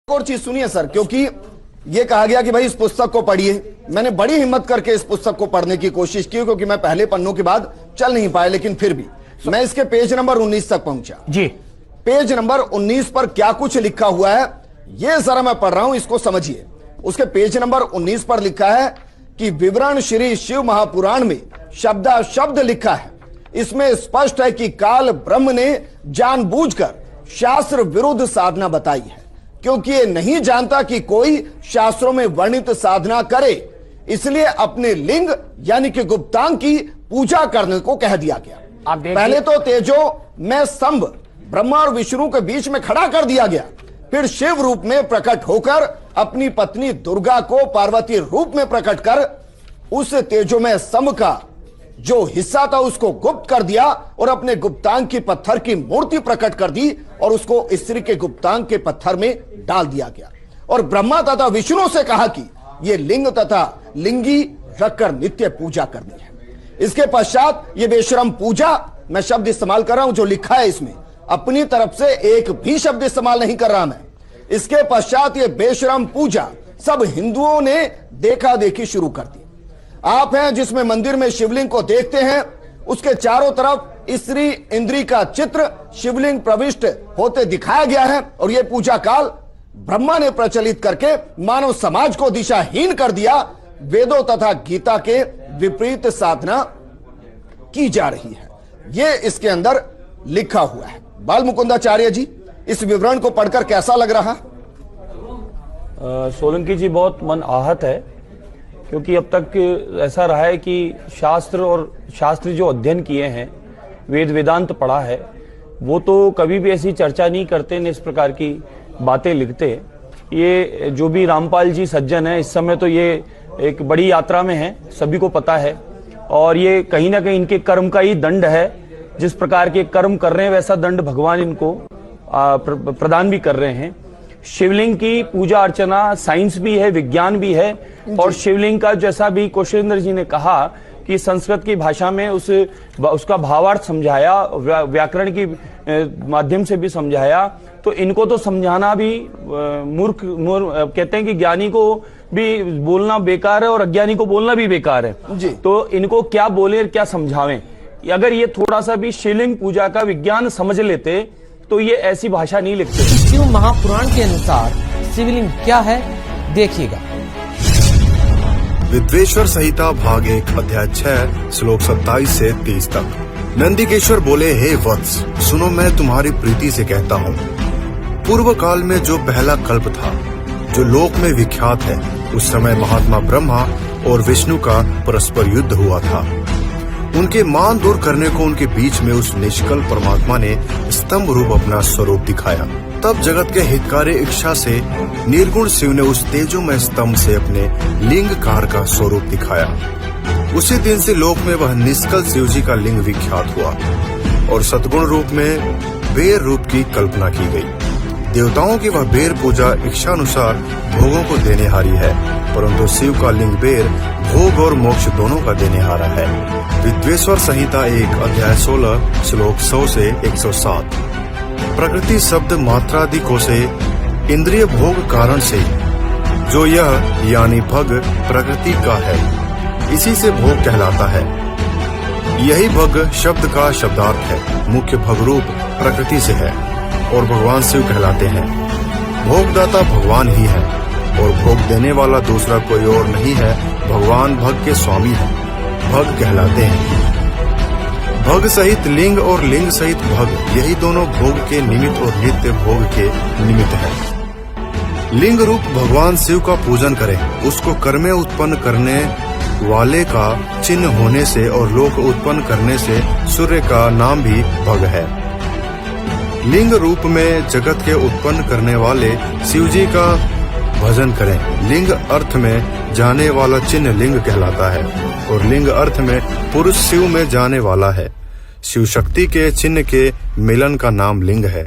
और चीज सुनिए सर, क्योंकि ये कहा गया कि भाई इस पुस्तक को पढ़िए। मैंने बड़ी हिम्मत करके इस पुस्तक को पढ़ने की कोशिश की, क्योंकि मैं पहले पन्नों के बाद चल नहीं पाया, लेकिन फिर भी मैं इसके पेज नंबर 19 तक पहुंचा जी। पेज नंबर 19 पर क्या कुछ लिखा हुआ है ये जरा मैं पढ़ रहा हूं, इसको समझिए। उसके पेज नंबर 19 पर लिखा है कि विवरण श्री शिव महापुराण में शब्दाशब्द लिखा है। इसमें स्पष्ट है कि काल ब्रह्म ने जानबूझकर शास्त्र विरुद्ध साधना बताई है, क्योंकि ये नहीं जानता कि कोई शास्त्रों में वर्णित साधना करे, इसलिए अपने लिंग यानी कि गुप्तांग की पूजा करने को कह दिया गया। पहले तो तेजो में स्तंभ ब्रह्मा और विष्णु के बीच में खड़ा कर दिया गया, फिर शिव रूप में प्रकट होकर अपनी पत्नी दुर्गा को पार्वती रूप में प्रकट कर उस तेजोमय स्तंभ का जो हिस्सा था उसको गुप्त कर दिया और अपने गुप्तांग की पत्थर की मूर्ति प्रकट कर दी और उसको स्त्री के गुप्तांग के पत्थर में डाल दिया गया। और ब्रह्मा तथा विष्णु से कहा कि यह लिंग तथा लिंगी रखकर नित्य पूजा करनी है। इसके पश्चात ये बेशरम पूजा, मैं शब्द इस्तेमाल कर रहा हूं जो लिखा है इसमें, अपनी तरफ से एक भी शब्द इस्तेमाल नहीं कर रहा मैं। इसके पश्चात ये बेशरम पूजा सब हिंदुओं ने देखा देखी शुरू कर दी। आप हैं जिसमें मंदिर में शिवलिंग को देखते हैं, उसके चारों तरफ स्त्री इंद्री का चित्र शिवलिंग प्रविष्ट होते दिखाया गया है, और यह पूजा काल ब्रह्मा ने प्रचलित करके मानव समाज को दिशाहीन कर दिया। वेदों तथा गीता के विपरीत साधना की जा रही है, यह इसके अंदर लिखा हुआ है। बाल मुकुंदाचार्य जी, इस विवरण को पढ़कर कैसा लग रहा? सोलंकी जी, बहुत मन आहत है, क्योंकि अब तक ऐसा रहा है कि शास्त्र जो अध्ययन किए हैं, वेद वेदांत पढ़ा है, वो तो कभी भी ऐसी चर्चा नहीं करते न इस प्रकार की बातें लिखते। ये जो भी रामपाल जी सज्जन है, इस समय तो ये एक बड़ी यात्रा में है, सभी को पता है, और ये कहीं ना कहीं इनके कर्म का ही दंड है। जिस प्रकार के कर्म कर रहे हैं वैसा दंड भगवान इनको प्रदान भी कर रहे हैं। शिवलिंग की पूजा अर्चना साइंस भी है, विज्ञान भी है, और शिवलिंग का जैसा भी कौशलेंद्र जी ने कहा कि संस्कृत की भाषा में उसका भावार्थ समझाया, व्याकरण की माध्यम से भी समझाया, तो इनको तो समझाना भी मूर्ख कहते हैं कि ज्ञानी को भी बोलना बेकार है और अज्ञानी को बोलना भी बेकार है जी। तो इनको क्या बोले, क्या समझावें? अगर ये थोड़ा सा भी शिवलिंग पूजा का विज्ञान समझ लेते तो ये ऐसी भाषा नहीं लिखते। शिव महापुराण के अनुसार शिवलिंग क्या है, देखिएगा। विद्वेश्वर संहिता भाग 1 अध्याय 6 श्लोक 27 से 30 तक। नंदिकेश्वर बोले, हे वत्स, सुनो मैं तुम्हारी प्रीति से कहता हूँ। पूर्व काल में जो पहला कल्प था, जो लोक में विख्यात है, उस समय महात्मा ब्रह्मा और विष्णु का परस्पर युद्ध हुआ था। उनके मान दूर करने को उनके बीच में उस निष्कल परमात्मा ने स्तंभ रूप अपना स्वरूप दिखाया। तब जगत के हितकारी इच्छा से निर्गुण शिव ने उस तेजोमय स्तंभ से अपने लिंगकार का स्वरूप दिखाया। उसी दिन से लोक में वह निष्कल शिव जी का लिंग विख्यात हुआ और सतगुण रूप में बेर रूप की कल्पना की गई। देवताओं की वह बेर पूजा इच्छानुसार भोगों को देने हारी है, परंतु शिव का लिंग बेर भोग और मोक्ष दोनों का देने हारा है। विद्वेश्वर संहिता 1 अध्याय 16 श्लोक 100 से 107। प्रकृति शब्द मात्रादिकों से इंद्रिय भोग कारण से, जो यह यानी भग प्रकृति का है, इसी से भोग कहलाता है। यही भग शब्द का शब्दार्थ है। मुख्य भग रूप प्रकृति से है और भगवान शिव कहलाते हैं। भोगदाता भगवान ही है और भोग देने वाला दूसरा कोई और नहीं है, भगवान भग के स्वामी है, भग कहलाते हैं। भग सहित लिंग और लिंग सहित भग, यही दोनों भोग के निमित्त और नित्य भोग के निमित्त है। लिंग रूप भगवान शिव का पूजन करें, उसको कर्म उत्पन्न करने वाले का चिन्ह होने से और लोक उत्पन्न करने से सूर्य का नाम भी भग है। लिंग रूप में जगत के उत्पन्न करने वाले शिव जी का भजन करें। लिंग अर्थ में जाने वाला चिन्ह लिंग कहलाता है और लिंग अर्थ में पुरुष शिव में जाने वाला है। शिव शक्ति के चिन्ह के मिलन का नाम लिंग है।